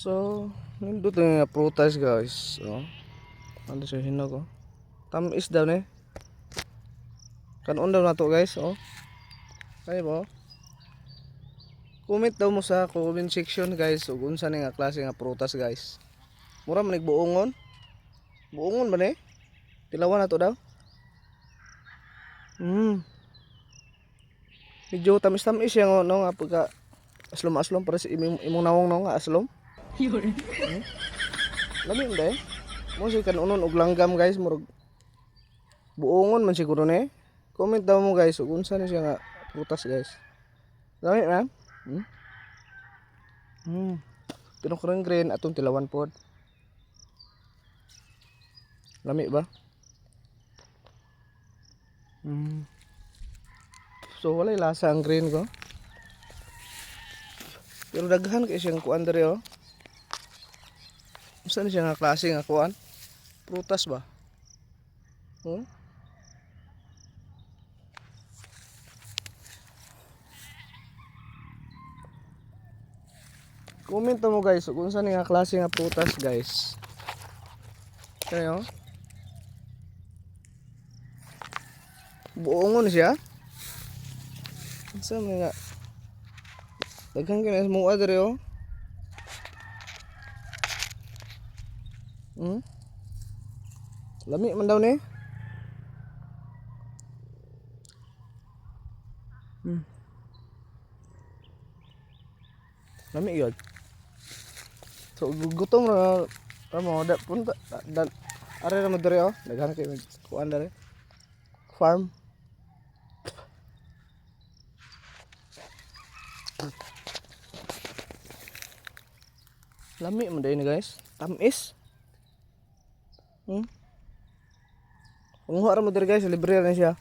So, nindot nga prutas guys. Oh, ano siya hinog oh. Tamis daw ni. Kanon daw na to guys. Oh, kaya ba? Comment daw mo sa comment section guys. Ug unsa ni nga klase nga prutas guys. Mura man buongon. Buongon ba ni? Tilawan na to daw. Medyo tamis-tamis siya no nga pagka aslom-aslom para sa imong nawong no nga aslom. Lami mo dahil. Mo si kanunon og langgam guys. Murag buongon man siguro ni. Comment daw mo guys ug unsa ni siya nga prutas guys. Lami man. Pero kurang green atong tilawan pod. Lami ba? So walay lasa ang green ko. Pero daghan kay siyang kuan diri oh. Unsa ni siya nga klase nga kuan? Prutas ba? Comment mo guys kung unsa ni nga klase nga prutas guys. Kayo? Buongon siya. Unsa man nga? Daghan kay mo diri oh. Lami man daw ni. Lami yun. So gutom na mo da punta are ra mo diri oh. Daghan kay kuan diri. Farm. Lami man din guys. Tamis. Kung ra mo diri guys, libre na siya.